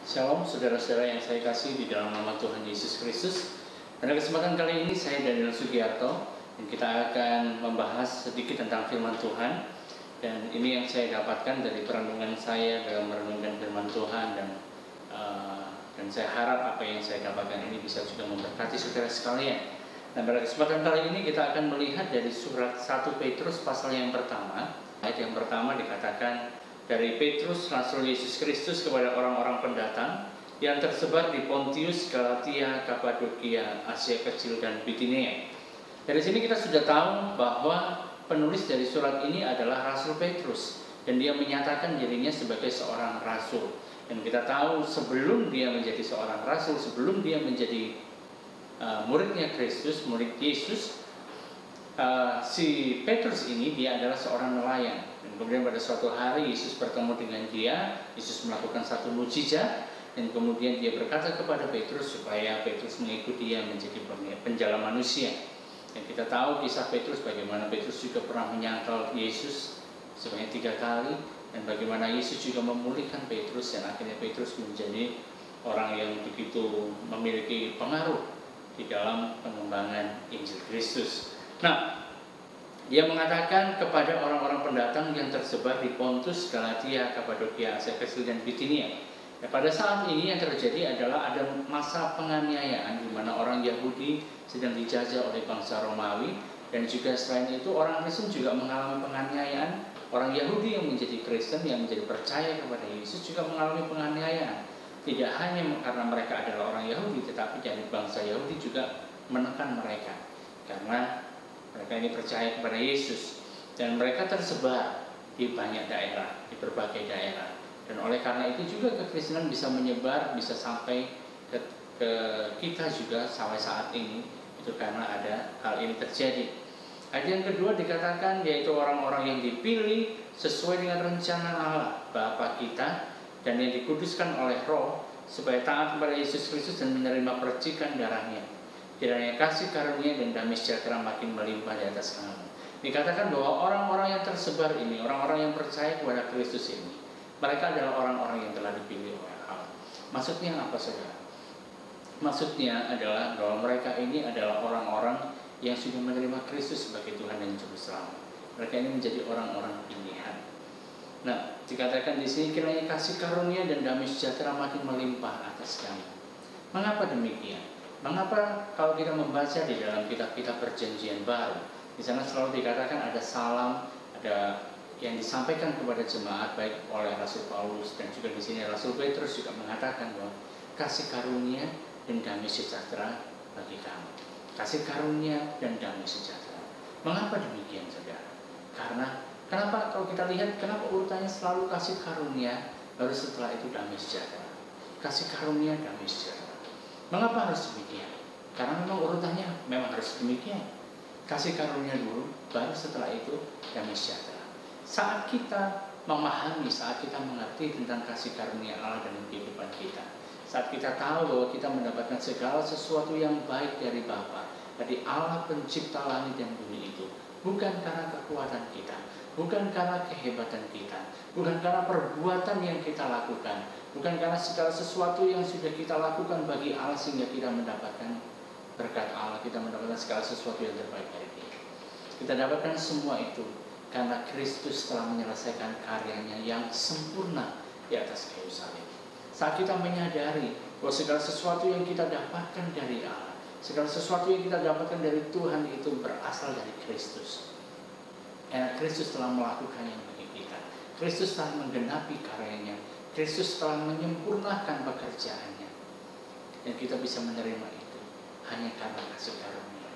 Shalom saudara-saudara yang saya kasih di dalam nama Tuhan Yesus Kristus. Pada kesempatan kali ini saya Daniel Sugiarto dan kita akan membahas sedikit tentang firman Tuhan. Dan ini yang saya dapatkan dari perenungan saya dalam merenungkan firman Tuhan, dan saya harap apa yang saya dapatkan ini bisa juga memberkati saudara sekalian. Dan pada kesempatan kali ini kita akan melihat dari surat 1 Petrus pasal yang pertama. Ayat yang pertama dikatakan, dari Petrus, Rasul Yesus Kristus kepada orang-orang pendatang yang tersebar di Pontius, Galatia, Kapadokia, Asia Kecil, dan Bitinia. Dari sini kita sudah tahu bahwa penulis dari surat ini adalah Rasul Petrus, dan dia menyatakan dirinya sebagai seorang rasul. Dan kita tahu sebelum dia menjadi seorang rasul, sebelum dia menjadi muridnya Kristus, murid Yesus, si Petrus ini dia adalah seorang nelayan. Dan kemudian pada suatu hari Yesus bertemu dengan dia, Yesus melakukan satu mukjizat, dan kemudian dia berkata kepada Petrus supaya Petrus mengikuti dia menjadi penjala manusia. Dan kita tahu kisah Petrus, bagaimana Petrus juga pernah menyangkal Yesus sebanyak 3 kali, dan bagaimana Yesus juga memulihkan Petrus, dan akhirnya Petrus menjadi orang yang begitu memiliki pengaruh di dalam pengembangan Injil Kristus. Nah, dia mengatakan kepada orang-orang pendatang yang tersebar di Pontus, Galatia, Kapadokia, Asia Kecil, dan Bitinia. Ya, pada saat ini yang terjadi adalah ada masa penganiayaan di mana orang Yahudi sedang dijajah oleh bangsa Romawi, dan juga selain itu orang Kristen juga mengalami penganiayaan. Orang Yahudi yang menjadi Kristen, yang menjadi percaya kepada Yesus juga mengalami penganiayaan. Tidak hanya karena mereka adalah orang Yahudi, tetapi dari bangsa Yahudi juga menekan mereka karena mereka ini percaya kepada Yesus, dan mereka tersebar di banyak daerah, di berbagai daerah. Dan oleh karena itu juga kekristenan bisa menyebar, bisa sampai ke kita juga sampai saat ini, itu karena ada hal ini terjadi. Ayat yang kedua dikatakan, yaitu orang-orang yang dipilih sesuai dengan rencana Allah Bapa kita, dan yang dikuduskan oleh Roh, supaya taat kepada Yesus Kristus dan menerima percikan darahnya. Kiranya kasih karunia dan damai sejahtera makin melimpah di atas kamu. Dikatakan bahwa orang-orang yang tersebar ini, orang-orang yang percaya kepada Kristus ini, mereka adalah orang-orang yang telah dipilih oleh Allah. Maksudnya apa, saudara? Maksudnya adalah bahwa mereka ini adalah orang-orang yang sudah menerima Kristus sebagai Tuhan dan Juru Selamat. Mereka ini menjadi orang-orang pilihan. Nah, dikatakan di sini, kiranya kasih karunia dan damai sejahtera makin melimpah atas kamu. Mengapa demikian? Mengapa kalau kita membaca di dalam kitab-kitab Perjanjian Baru, di sana selalu dikatakan ada salam, ada yang disampaikan kepada jemaat baik oleh Rasul Paulus, dan juga di sini Rasul Petrus juga mengatakan bahwa kasih karunia dan damai sejahtera bagi kamu. Kasih karunia dan damai sejahtera. Mengapa demikian, saudara? Karena kenapa kalau kita lihat kenapa urutannya selalu kasih karunia, baru setelah itu damai sejahtera. Kasih karunia, damai sejahtera. Mengapa harus demikian? Karena memang urutannya memang harus demikian. Kasih karunia dulu, baru setelah itu damai sejahtera. Saat kita memahami, saat kita mengerti tentang kasih karunia Allah dalam kehidupan kita, saat kita tahu bahwa kita mendapatkan segala sesuatu yang baik dari Bapa, dari Allah pencipta langit dan bumi itu, bukan karena kekuatan kita, bukan karena kehebatan kita, bukan karena perbuatan yang kita lakukan, bukan karena segala sesuatu yang sudah kita lakukan bagi Allah sehingga kita mendapatkan berkat Allah, kita mendapatkan segala sesuatu yang terbaik dari Dia. Kita dapatkan semua itu karena Kristus telah menyelesaikan karyanya yang sempurna di atas kayu salib. Saat kita menyadari bahwa segala sesuatu yang kita dapatkan dari Allah, segala sesuatu yang kita dapatkan dari Tuhan itu berasal dari Kristus. Karena Kristus telah melakukannya bagi kita. Kristus telah menggenapi karyanya. Kristus telah menyempurnakan pekerjaannya. Dan kita bisa menerima itu hanya karena kasih karunia.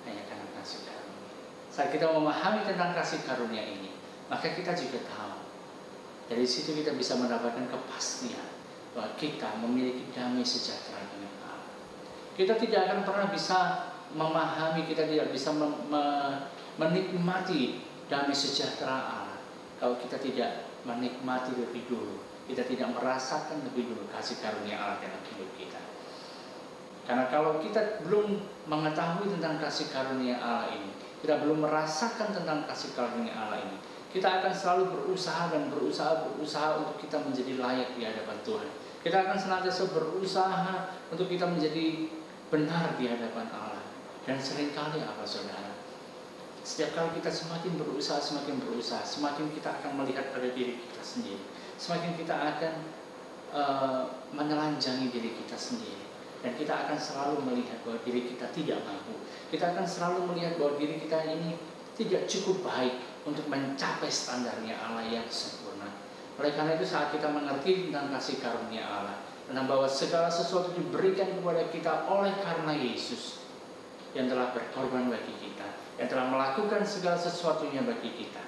Hanya karena kasih karunia. Saat kita memahami tentang kasih karunia ini, maka kita juga tahu. Dari situ kita bisa mendapatkan kepastian bahwa kita memiliki damai sejahtera dengan Allah. Kita tidak akan pernah bisa memahami, kita tidak bisa menikmati damai sejahtera Allah kalau kita tidak menikmati lebih dulu, kita tidak merasakan lebih dulu kasih karunia Allah dalam hidup kita. Karena kalau kita belum mengetahui tentang kasih karunia Allah ini, kita belum merasakan tentang kasih karunia Allah ini, kita akan selalu berusaha untuk kita menjadi layak di hadapan Tuhan. Kita akan senantiasa berusaha untuk kita menjadi benar di hadapan Allah. Dan seringkali apa saudara? Setiap kali kita semakin berusaha, semakin kita akan melihat pada diri kita sendiri. Semakin kita akan menelanjangi diri kita sendiri. Dan kita akan selalu melihat bahwa diri kita tidak mampu. Kita akan selalu melihat bahwa diri kita ini tidak cukup baik untuk mencapai standarnya Allah yang sempurna. Oleh karena itu saat kita mengerti tentang kasih karunia Allah, tentang bahwa segala sesuatu diberikan kepada kita oleh karena Yesus yang telah berkorban bagi kita, yang telah melakukan segala sesuatunya bagi kita,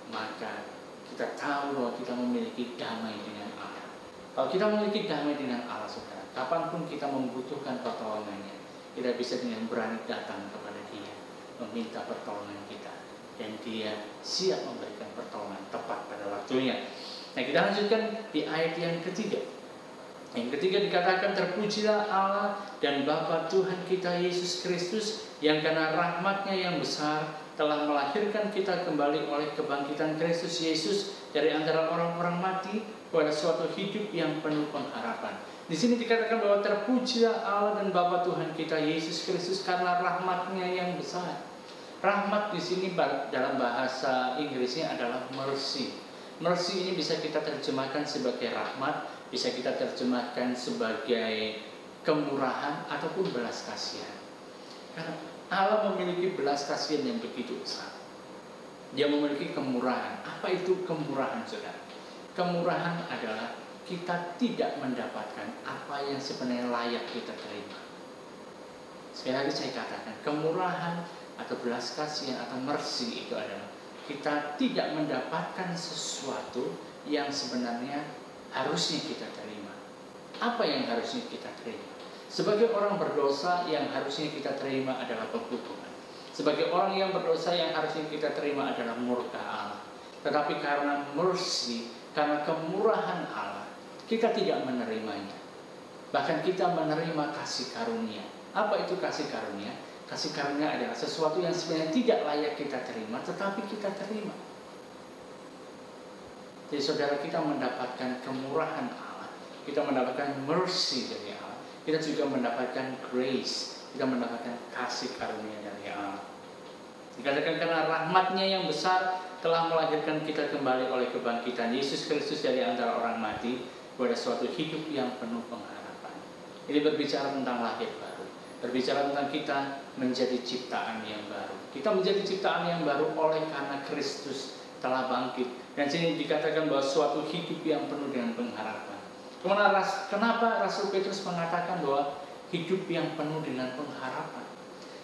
maka kita tahu bahwa kita memiliki damai dengan Allah. Kalau kita memiliki damai dengan Allah, saudara, kapanpun kita membutuhkan pertolongannya, kita bisa dengan berani datang kepada Dia, meminta pertolongan kita, dan Dia siap memberikan pertolongan tepat pada waktunya. Nah, kita lanjutkan di ayat yang ketiga. Yang ketiga dikatakan, terpujilah Allah dan Bapa Tuhan kita Yesus Kristus, yang karena rahmat-Nya yang besar telah melahirkan kita kembali oleh kebangkitan Kristus Yesus dari antara orang-orang mati pada suatu hidup yang penuh pengharapan. Di sini dikatakan bahwa terpujilah Allah dan Bapa Tuhan kita Yesus Kristus karena rahmat-Nya yang besar. Rahmat di sini dalam bahasa Inggrisnya adalah mercy. Mercy ini bisa kita terjemahkan sebagai rahmat, bisa kita terjemahkan sebagai kemurahan ataupun belas kasihan. Karena Allah memiliki belas kasihan yang begitu besar. Dia memiliki kemurahan. Apa itu kemurahan, saudara? Kemurahan adalah kita tidak mendapatkan apa yang sebenarnya layak kita terima. Sekali lagi saya katakan, kemurahan atau belas kasihan atau mercy itu adalah kita tidak mendapatkan sesuatu yang sebenarnya harusnya kita terima. Apa yang harusnya kita terima? Sebagai orang berdosa, yang harusnya kita terima adalah penghukuman. Sebagai orang yang berdosa, yang harusnya kita terima adalah murka Allah. Tetapi karena mercy, karena kemurahan Allah, kita tidak menerimanya. Bahkan kita menerima kasih karunia. Apa itu kasih karunia? Kasih karunia adalah sesuatu yang sebenarnya tidak layak kita terima, tetapi kita terima. Jadi saudara, kita mendapatkan kemurahan Allah, kita mendapatkan mercy dari Allah, kita juga mendapatkan grace, kita mendapatkan kasih karunia dari Allah. Dikatakan karena rahmat-Nya yang besar telah melahirkan kita kembali oleh kebangkitan Yesus Kristus dari antara orang mati pada suatu hidup yang penuh pengharapan. Ini berbicara tentang lahir baru, berbicara tentang kita menjadi ciptaan yang baru. Kita menjadi ciptaan yang baru oleh karena Kristus telah bangkit. Dan sini dikatakan bahwa suatu hidup yang penuh dengan pengharapan. Kenapa Rasul Petrus mengatakan bahwa hidup yang penuh dengan pengharapan?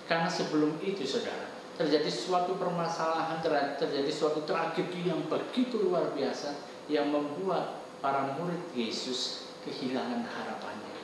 Karena sebelum itu, saudara, terjadi suatu permasalahan, terjadi suatu tragedi yang begitu luar biasa yang membuat para murid Yesus kehilangan harapannya.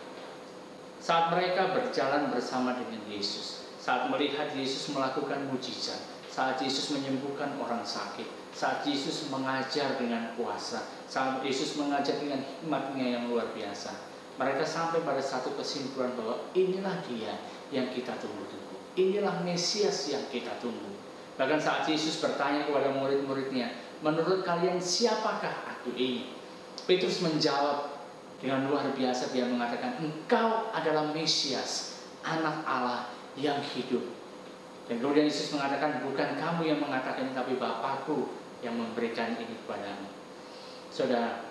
Saat mereka berjalan bersama dengan Yesus, saat melihat Yesus melakukan mujizat, saat Yesus menyembuhkan orang sakit, saat Yesus mengajar dengan kuasa, saat Yesus mengajar dengan hikmat-Nya yang luar biasa, mereka sampai pada satu kesimpulan bahwa inilah Dia yang kita tunggu-tunggu, inilah Mesias yang kita tunggu. Bahkan saat Yesus bertanya kepada murid-muridnya, menurut kalian siapakah aku ini? Petrus menjawab dengan luar biasa, dia mengatakan, engkau adalah Mesias, anak Allah yang hidup. Dan kemudian Yesus mengatakan, bukan kamu yang mengatakan, tapi Bapakku yang memberikan ini kepadamu. Saudara,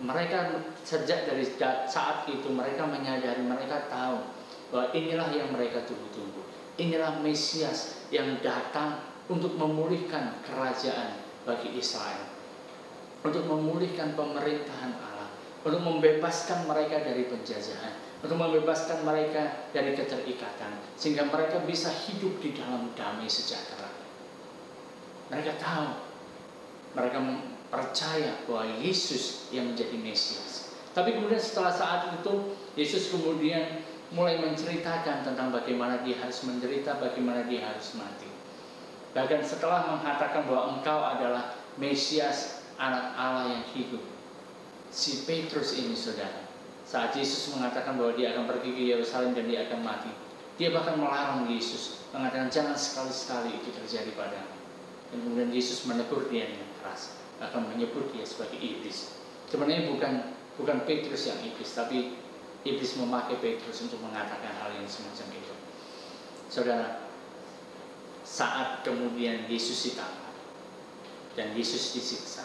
mereka sejak dari saat itu mereka menyadari, mereka tahu bahwa inilah yang mereka tunggu-tunggu. Inilah Mesias yang datang untuk memulihkan kerajaan bagi Israel, untuk memulihkan pemerintahan Allah, untuk membebaskan mereka dari penjajahan, untuk membebaskan mereka dari keterikatan, sehingga mereka bisa hidup di dalam damai sejahtera. Mereka tahu, mereka percaya bahwa Yesus yang menjadi Mesias. Tapi kemudian setelah saat itu, Yesus kemudian mulai menceritakan tentang bagaimana Dia harus menderita, bagaimana Dia harus mati. Bahkan setelah mengatakan bahwa engkau adalah Mesias, anak Allah yang hidup, si Petrus ini, saudara, saat Yesus mengatakan bahwa Dia akan pergi ke Yerusalem dan Dia akan mati, dia bahkan melarang Yesus, mengatakan jangan sekali-sekali itu terjadi padamu. Dan kemudian Yesus menegur dia dengan keras, akan menyebut dia sebagai iblis. Sebenarnya bukan Bukan Petrus yang iblis, tapi iblis memakai Petrus untuk mengatakan hal yang semacam itu. Saudara, saat kemudian Yesus ditangkap dan Yesus disiksa,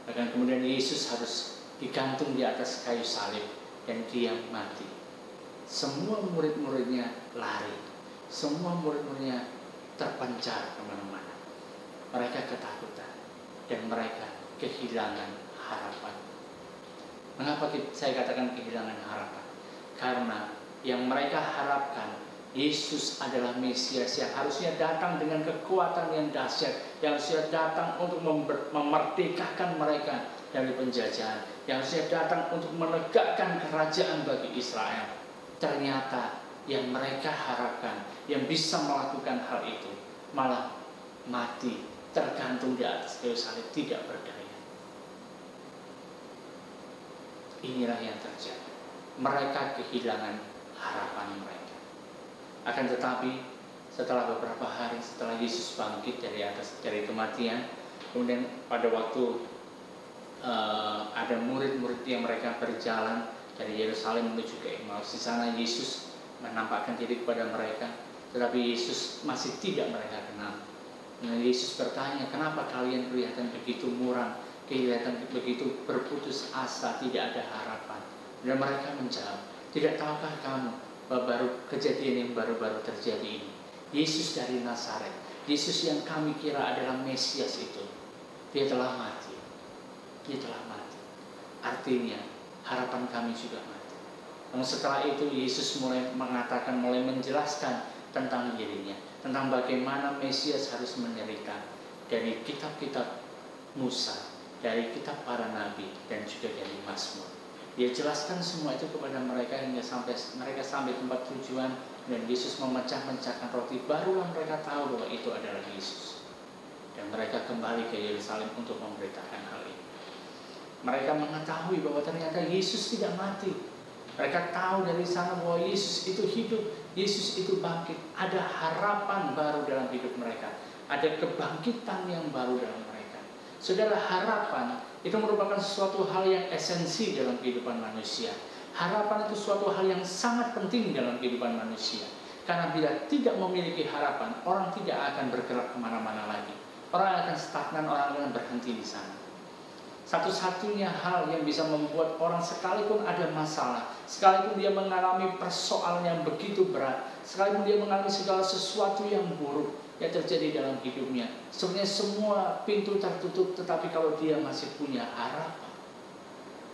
bahkan kemudian Yesus harus digantung di atas kayu salib dan dia mati. Semua murid-muridnya lari, semua murid-muridnya terpencar kemana-mana. Mereka ketakutan dan mereka kehilangan harapan. Mengapa saya katakan kehilangan harapan? Karena yang mereka harapkan, Yesus adalah Mesias yang harusnya datang dengan kekuatan yang dahsyat, yang harusnya datang untuk memerdekakan mereka dari penjajahan, yang harusnya datang untuk menegakkan kerajaan bagi Israel. Ternyata yang mereka harapkan, yang bisa melakukan hal itu, malah mati, tergantung di atas kayu salib, tidak berdaya. Inilah yang terjadi. Mereka kehilangan harapan mereka. Akan tetapi setelah beberapa hari setelah Yesus bangkit dari kematian, kemudian pada waktu ada murid-murid yang mereka berjalan dari Yerusalem menuju ke Emmaus, di sana Yesus menampakkan diri kepada mereka, tetapi Yesus masih tidak mereka kenal. Nah, Yesus bertanya, kenapa kalian kelihatan begitu muram, kelihatan begitu berputus asa, tidak ada harapan? Dan mereka menjawab, tidak tahukah kamu bahwa kejadian yang baru-baru terjadi ini, Yesus dari Nazaret, Yesus yang kami kira adalah Mesias itu, dia telah mati. Dia telah mati. Artinya harapan kami juga mati. Namun setelah itu Yesus mulai menjelaskan tentang dirinya, tentang bagaimana Mesias harus menderita dari kitab-kitab Musa, dari kitab para nabi, dan juga dari Mazmur. Dia jelaskan semua itu kepada mereka hingga mereka sampai tempat tujuan, dan Yesus memecah-mecahkan roti. Barulah mereka tahu bahwa itu adalah Yesus. Dan mereka kembali ke Yerusalem untuk memberitakan hal ini. Mereka mengetahui bahwa ternyata Yesus tidak mati. Mereka tahu dari sana bahwa Yesus itu hidup, Yesus itu bangkit. Ada harapan baru dalam hidup mereka. Ada kebangkitan yang baru dalam mereka. Saudara, harapan itu merupakan suatu hal yang esensi dalam kehidupan manusia. Harapan itu suatu hal yang sangat penting dalam kehidupan manusia. Karena bila tidak memiliki harapan, orang tidak akan bergerak kemana-mana lagi. Orang akan stagnan, orang akan berhenti di sana. Satu-satunya hal yang bisa membuat orang sekalipun ada masalah, sekalipun dia mengalami persoalan yang begitu berat, sekalipun dia mengalami segala sesuatu yang buruk yang terjadi dalam hidupnya, sebenarnya semua pintu tertutup, tetapi kalau dia masih punya harapan,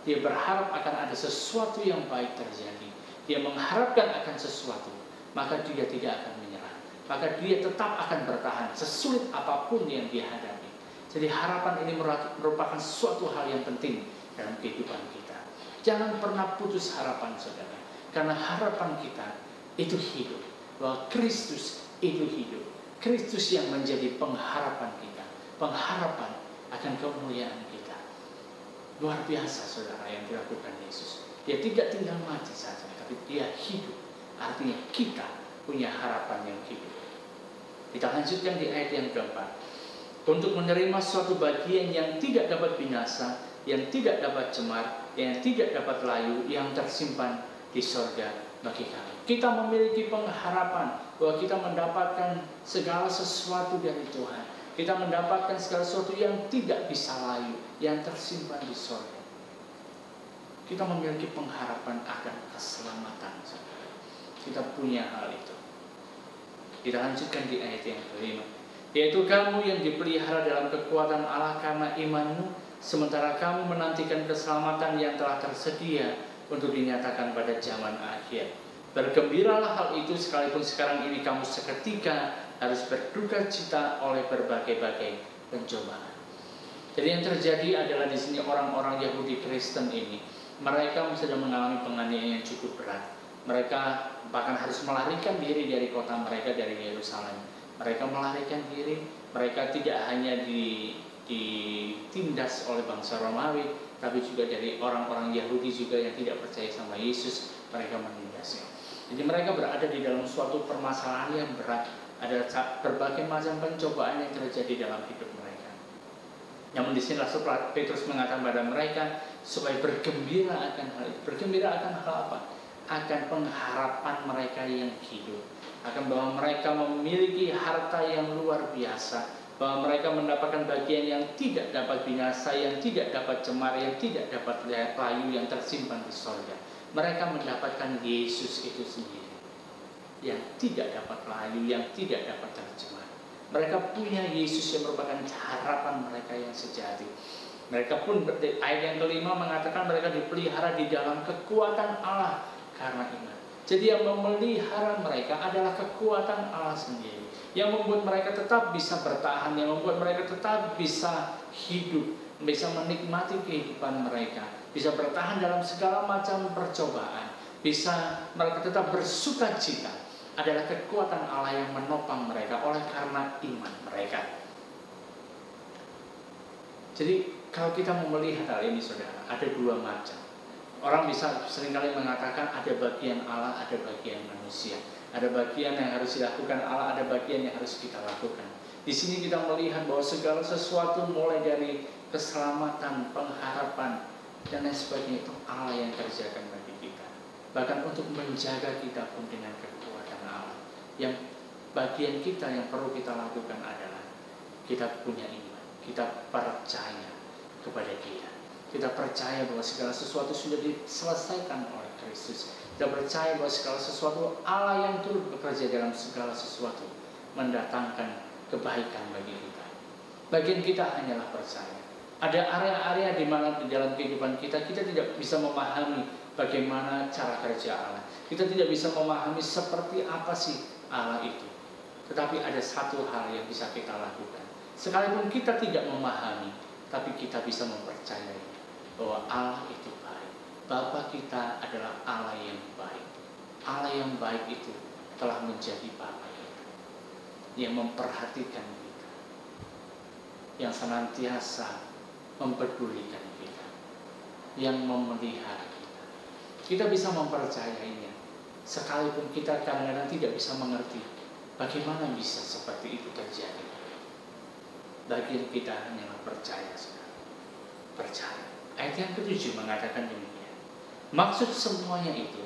dia berharap akan ada sesuatu yang baik terjadi, dia mengharapkan akan sesuatu, maka dia tidak akan menyerah, maka dia tetap akan bertahan sesulit apapun yang dia hadapi. Jadi harapan ini merupakan suatu hal yang penting dalam kehidupan kita. Jangan pernah putus harapan, saudara. Karena harapan kita itu hidup. Bahwa Kristus itu hidup. Kristus yang menjadi pengharapan kita. Pengharapan akan kemuliaan kita. Luar biasa, saudara, yang dilakukan Yesus. Dia tidak tinggal mati saja, tapi dia hidup. Artinya kita punya harapan yang hidup. Kita lanjutkan di ayat yang keempat. Untuk menerima suatu bagian yang tidak dapat binasa, yang tidak dapat cemar, yang tidak dapat layu, yang tersimpan di sorga bagi kami. Kita memiliki pengharapan bahwa kita mendapatkan segala sesuatu dari Tuhan. Kita mendapatkan segala sesuatu yang tidak bisa layu, yang tersimpan di sorga. Kita memiliki pengharapan akan keselamatan, saudara. Kita punya hal itu. Kita lanjutkan di ayat yang kelima. Yaitu kamu yang dipelihara dalam kekuatan Allah karena imanmu, sementara kamu menantikan keselamatan yang telah tersedia untuk dinyatakan pada zaman akhir. Bergembiralah hal itu sekalipun sekarang ini kamu seketika harus berduka cita oleh berbagai-bagai pencobaan. Jadi yang terjadi adalah di sini orang-orang Yahudi Kristen ini, mereka sedang mengalami penganiayaan yang cukup berat. Mereka bahkan harus melarikan diri dari kota mereka, dari Yerusalem. Mereka melarikan diri, mereka tidak hanya ditindas oleh bangsa Romawi, tapi juga dari orang-orang Yahudi juga yang tidak percaya sama Yesus, mereka menindasnya. Jadi mereka berada di dalam suatu permasalahan yang berat, ada berbagai macam pencobaan yang terjadi dalam hidup mereka. Namun di sini Rasul Petrus mengatakan pada mereka, supaya bergembira akan hal itu. Bergembira akan hal apa? Akan pengharapan mereka yang hidup, akan bahwa mereka memiliki harta yang luar biasa, bahwa mereka mendapatkan bagian yang tidak dapat binasa, yang tidak dapat cemar, yang tidak dapat layu, yang tersimpan di sorga. Mereka mendapatkan Yesus itu sendiri, yang tidak dapat layu, yang tidak dapat tercemar. Mereka punya Yesus yang merupakan harapan mereka yang sejati. Mereka pun, ayat yang kelima mengatakan mereka dipelihara di dalam kekuatan Allah karena iman. Jadi yang memelihara mereka adalah kekuatan Allah sendiri, yang membuat mereka tetap bisa bertahan, yang membuat mereka tetap bisa hidup, bisa menikmati kehidupan mereka, bisa bertahan dalam segala macam percobaan, bisa mereka tetap bersuka cita. Adalah kekuatan Allah yang menopang mereka oleh karena iman mereka. Jadi kalau kita mau melihat hal ini, saudara, ada dua macam. Orang bisa seringkali mengatakan ada bagian Allah, ada bagian manusia. Ada bagian yang harus dilakukan Allah, ada bagian yang harus kita lakukan. Di sini kita melihat bahwa segala sesuatu mulai dari keselamatan, pengharapan, dan lain sebagainya itu Allah yang kerjakan bagi kita. Bahkan untuk menjaga kita pun dengan kekuatan Allah. Yang bagian kita yang perlu kita lakukan adalah kita punya iman, kita percaya kepada Dia. Kita percaya bahwa segala sesuatu sudah diselesaikan oleh Kristus. Kita percaya bahwa segala sesuatu Allah yang turut bekerja dalam segala sesuatu, mendatangkan kebaikan bagi kita. Bagian kita hanyalah percaya. Ada area-area di mana di dalam kehidupan kita tidak bisa memahami bagaimana cara kerja Allah. Kita tidak bisa memahami seperti apa sih Allah itu. Tetapi ada satu hal yang bisa kita lakukan. Sekalipun kita tidak memahami, tapi kita bisa mempercayai bahwa Allah itu baik. Bapa kita adalah Allah yang baik. Allah yang baik itu telah menjadi Bapa kita, yang memperhatikan kita, yang senantiasa mempedulikan kita, yang memelihara kita. Kita bisa mempercayainya, sekalipun kita kadang-kadang tidak bisa mengerti bagaimana bisa seperti itu terjadi. Bagian kita hanyalah percaya, saudara. Percaya. Ayat yang ke-7 mengatakan demikian. Maksud semuanya itu,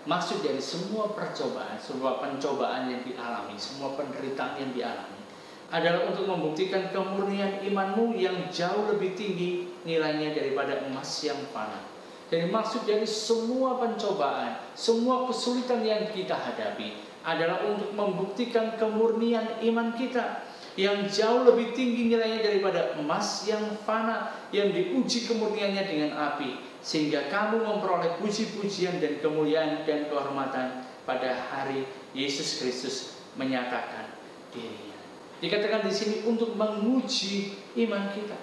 maksud dari semua percobaan, semua pencobaan yang dialami, semua penderitaan yang dialami, adalah untuk membuktikan kemurnian imanmu yang jauh lebih tinggi nilainya daripada emas yang fana. Jadi maksud dari semua pencobaan, semua kesulitan yang kita hadapi adalah untuk membuktikan kemurnian iman kita yang jauh lebih tinggi nilainya daripada emas yang fana, yang diuji kemurniannya dengan api, sehingga kamu memperoleh puji-pujian dan kemuliaan dan kehormatan pada hari Yesus Kristus menyatakan dirinya. Dikatakan di sini untuk menguji iman kita.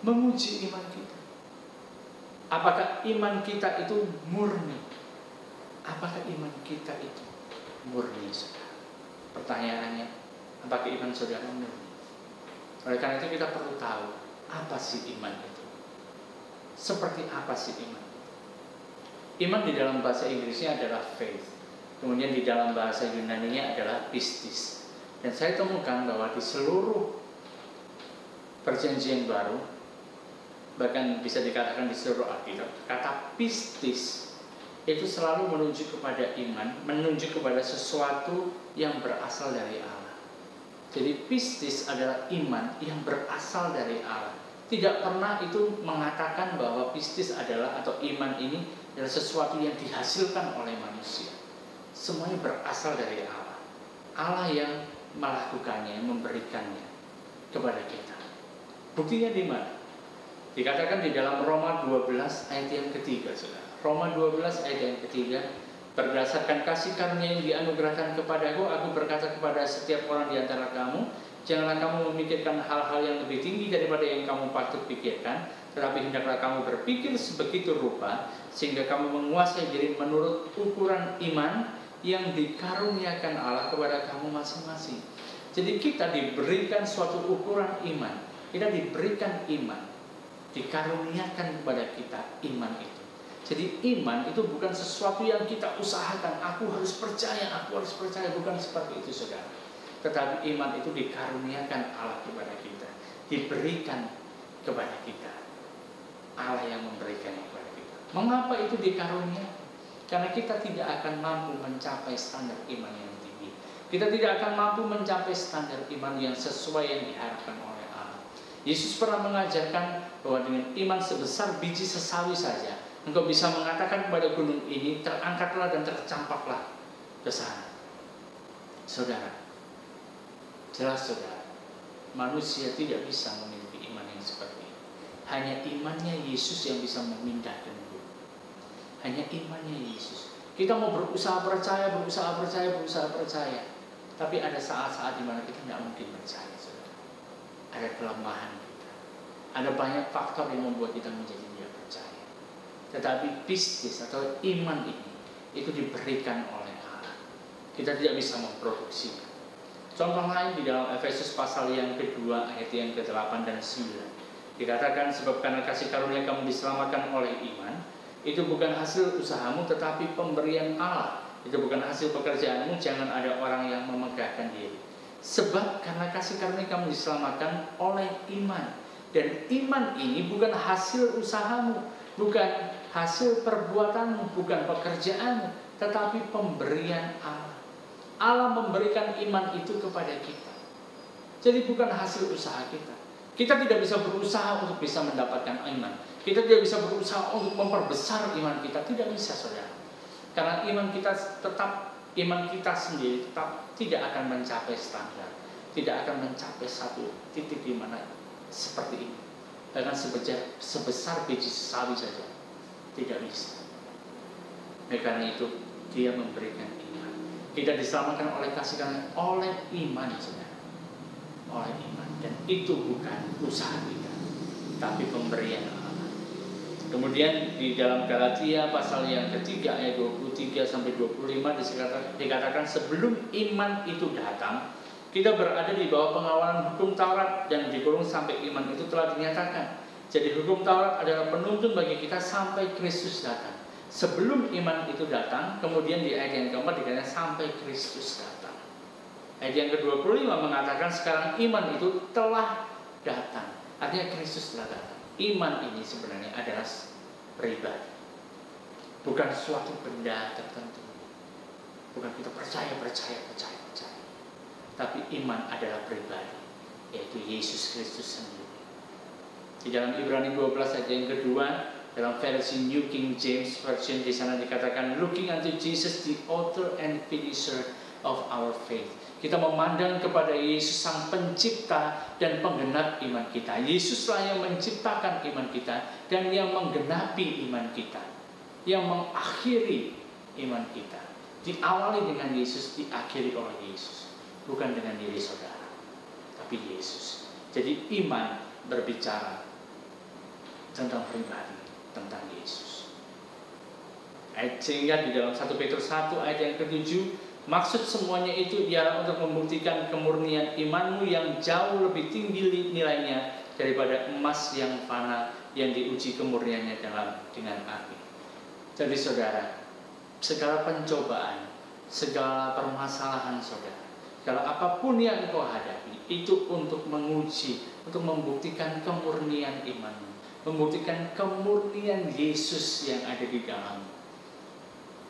Menguji iman kita. Apakah iman kita itu murni? Apakah iman kita itu murni, saudara? Pertanyaannya, apakah iman saudara murni? Oleh karena itu kita perlu tahu apa sih iman itu. Seperti apa sih iman? Iman di dalam bahasa Inggrisnya adalah faith. Kemudian di dalam bahasa Yunaninya adalah pistis. Dan saya temukan bahwa di seluruh perjanjian baru, bahkan bisa dikatakan di seluruh Alkitab, kata pistis itu selalu menunjuk kepada iman, menunjuk kepada sesuatu yang berasal dari Allah. Jadi pistis adalah iman yang berasal dari Allah. Tidak pernah itu mengatakan bahwa pistis adalah atau iman ini adalah sesuatu yang dihasilkan oleh manusia. Semuanya berasal dari Allah. Allah yang melakukannya, yang memberikannya kepada kita. Buktinya di mana? Dikatakan di dalam Roma 12 ayat yang ketiga, saudara. Roma 12 ayat yang ketiga, berdasarkan kasih karunia yang dianugerahkan kepadaku, aku berkata kepada setiap orang di antara kamu, janganlah kamu memikirkan hal-hal yang lebih tinggi daripada yang kamu patut pikirkan, tetapi hendaklah kamu berpikir sebegitu rupa, sehingga kamu menguasai diri menurut ukuran iman yang dikaruniakan Allah kepada kamu masing-masing. Jadi kita diberikan suatu ukuran iman, kita diberikan iman, dikaruniakan kepada kita iman itu. Jadi iman itu bukan sesuatu yang kita usahakan, aku harus percaya, bukan seperti itu, saudara. Tetapi iman itu dikaruniakan Allah kepada kita, diberikan kepada kita. Allah yang memberikan kepada kita. Mengapa itu dikaruniakan? Karena kita tidak akan mampu mencapai standar iman yang tinggi. Kita tidak akan mampu mencapai standar iman yang sesuai yang diharapkan oleh Allah. Yesus pernah mengajarkan bahwa dengan iman sebesar biji sesawi saja, engkau bisa mengatakan kepada gunung ini, terangkatlah dan tercampaklah ke sana. Saudara, jelas saudara, manusia tidak bisa memiliki iman yang seperti ini. Hanya imannya Yesus yang bisa memindahkan bumi. Hanya imannya Yesus. Kita mau berusaha percaya. Tapi ada saat-saat di mana kita tidak mungkin percaya, saudara. Ada kelemahan kita. Ada banyak faktor yang membuat kita menjadi tidak percaya. Tetapi pistis atau iman ini, itu diberikan oleh Allah. Kita tidak bisa memproduksinya. Contoh lain di dalam Efesus pasal yang kedua ayat yang ke-8 dan 9. Dikatakan, sebab karena kasih karunia kamu diselamatkan oleh iman, itu bukan hasil usahamu tetapi pemberian Allah. Itu bukan hasil pekerjaanmu, jangan ada orang yang memegahkan diri. Sebab karena kasih karunia kamu diselamatkan oleh iman. Dan iman ini bukan hasil usahamu, bukan hasil perbuatanmu, bukan pekerjaanmu, tetapi pemberian Allah. Allah memberikan iman itu kepada kita. Jadi bukan hasil usaha kita. Kita tidak bisa berusaha untuk bisa mendapatkan iman. Kita tidak bisa berusaha untuk memperbesar iman kita. Tidak bisa, saudara. Karena iman kita sendiri tetap tidak akan mencapai standar. Tidak akan mencapai satu titik di mana seperti ini. Bahkan sebesar biji sawi saja. Tidak bisa. Karena itu Dia memberikan iman. Kita diselamatkan oleh kasih karunia, oleh iman, saudara. Oleh iman. Dan itu bukan usaha kita, tapi pemberian Allah. Kemudian di dalam Galatia pasal yang ketiga ayat 23 sampai 25 dikatakan sebelum iman itu datang, kita berada di bawah pengawalan hukum Taurat dan dikurung sampai iman itu telah dinyatakan. Jadi hukum Taurat adalah penuntun bagi kita sampai Kristus datang. Sebelum iman itu datang, kemudian di ayat yang keempat dikatakan sampai Kristus datang. Ayat yang ke-25 mengatakan sekarang iman itu telah datang. Artinya Kristus telah datang. Iman ini sebenarnya adalah pribadi. Bukan suatu benda tertentu. Bukan kita percaya. Tapi iman adalah pribadi, yaitu Yesus Kristus sendiri. Di dalam Ibrani 12 ayat yang kedua, dalam versi New King James Version di sana dikatakan looking unto Jesus the author and finisher of our faith. Kita memandang kepada Yesus sang pencipta dan penggenap iman kita. Yesuslah yang menciptakan iman kita dan yang menggenapi iman kita, yang mengakhiri iman kita. Diawali dengan Yesus, diakhiri oleh Yesus. Bukan dengan diri saudara, tapi Yesus. Jadi iman berbicara tentang pribadi, tentang Yesus. Sehingga di dalam 1 Petrus 1 ayat yang ke-7, maksud semuanya itu ialah untuk membuktikan kemurnian imanmu yang jauh lebih tinggi nilainya daripada emas yang fana yang diuji kemurniannya dengan api. Jadi saudara, segala pencobaan, segala permasalahan saudara, segala apapun yang engkau hadapi, itu untuk menguji, untuk membuktikan kemurnian imanmu, membuktikan kemurnian Yesus yang ada di dalammu.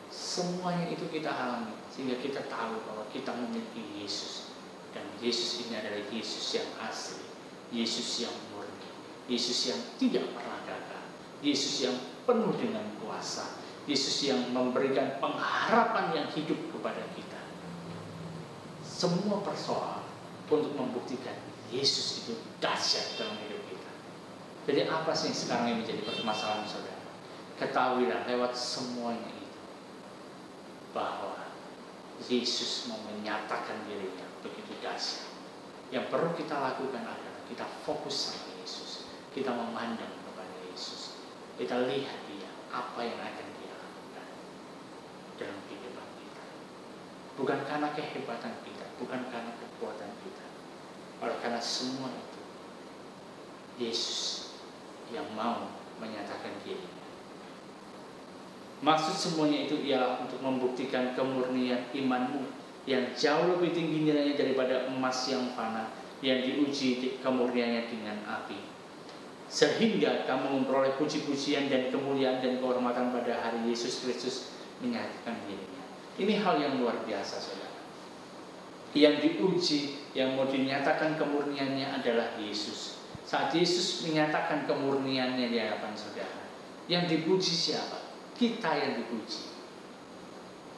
Semuanya itu kita alami sehingga kita tahu bahwa kita memiliki Yesus, dan Yesus ini adalah Yesus yang asli, Yesus yang murni, Yesus yang tidak pernah gagal, Yesus yang penuh dengan kuasa, Yesus yang memberikan pengharapan yang hidup kepada kita. Semua persoalan untuk membuktikan Yesus itu dahsyat dalam hidup kita. Jadi apa sih yang sekarang ini menjadi permasalahan saudara? Ketahuilah lewat semuanya itu bahwa Yesus mau menyatakan dirinya begitu dahsyat. Yang perlu kita lakukan adalah kita fokus sama Yesus. Kita memandang kepada Yesus. Kita lihat Dia, apa yang akan Dia lakukan dalam kehidupan kita. Bukan karena kehebatan kita, bukan karena kekuatan kita, oleh karena semua itu Yesus yang mau menyatakan dirinya. Maksud semuanya itu ialah untuk membuktikan kemurnian imanmu yang jauh lebih tinggi nilainya daripada emas yang fana yang diuji kemurniannya dengan api. sehingga kamu memperoleh puji-pujian dan kemuliaan dan kehormatan pada hari Yesus Kristus menyatakan dirinya. Ini hal yang luar biasa, saudara. Yang diuji, yang mau dinyatakan kemurniannya adalah Yesus. Saat Yesus menyatakan kemurniannya di hadapan saudara, yang dipuji siapa? Kita yang dipuji.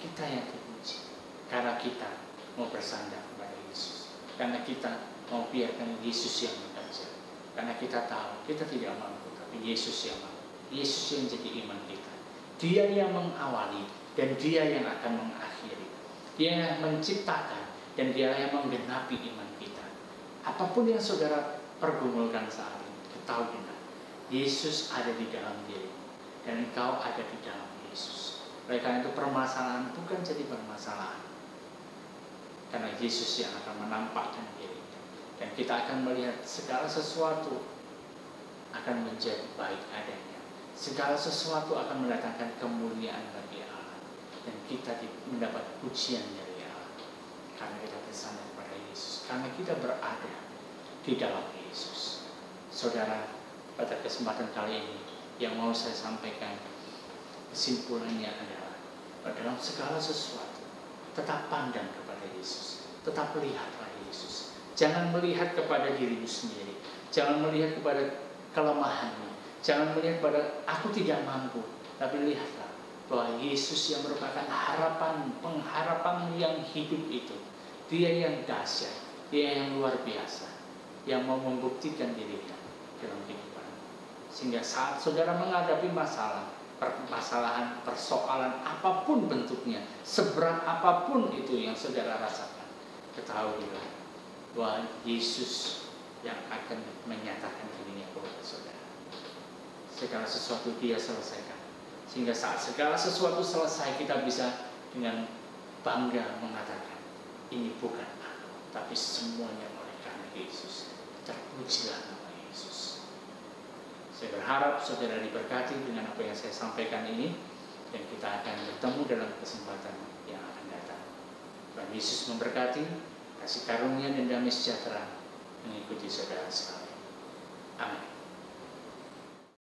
Kita yang dipuji. Karena kita mau bersandar kepada Yesus. Karena kita mau biarkan Yesus yang bekerja. Karena kita tahu kita tidak mampu, tapi Yesus yang mampu. Yesus yang jadi iman kita. Dia yang mengawali dan Dia yang akan mengakhiri. Dia yang menciptakan dan Dia yang menggenapi iman kita. Apapun yang saudara pergumulkan saat ini, ketahuilah Yesus ada di dalam dirimu dan engkau ada di dalam Yesus. Oleh karena itu permasalahan bukan jadi permasalahan, karena Yesus yang akan menampakkan dirinya dan kita akan melihat segala sesuatu akan menjadi baik adanya. Segala sesuatu akan mendatangkan kemuliaan bagi Allah dan kita mendapat pujian dari Allah karena kita bersandar pada Yesus, karena kita berada di dalam Yesus. Saudara, pada kesempatan kali ini yang mau saya sampaikan kesimpulannya adalah dalam segala sesuatu tetap pandang kepada Yesus, tetap lihatlah Yesus. Jangan melihat kepada dirimu sendiri, jangan melihat kepada kelemahanmu, jangan melihat pada aku tidak mampu, tapi lihatlah bahwa Yesus yang merupakan harapan, pengharapan yang hidup itu. Dia yang dahsyat, Dia yang luar biasa, yang mau membuktikan dirinya dalam kehidupan. Sehingga saat saudara menghadapi masalah, permasalahan, persoalan apapun bentuknya, seberat apapun itu yang saudara rasakan, ketahuilah bahwa Yesus yang akan menyatakan dirinya kepada saudara. Segala sesuatu Dia selesaikan, sehingga saat segala sesuatu selesai kita bisa dengan bangga mengatakan, ini bukan aku, tapi semuanya oleh karena Yesus. Terpujilah nama Yesus. Saya berharap saudara diberkati dengan apa yang saya sampaikan ini, dan kita akan bertemu dalam kesempatan yang akan datang. Tuhan Yesus memberkati, kasih karunia dan damai sejahtera mengikuti saudara sekalian. Amin.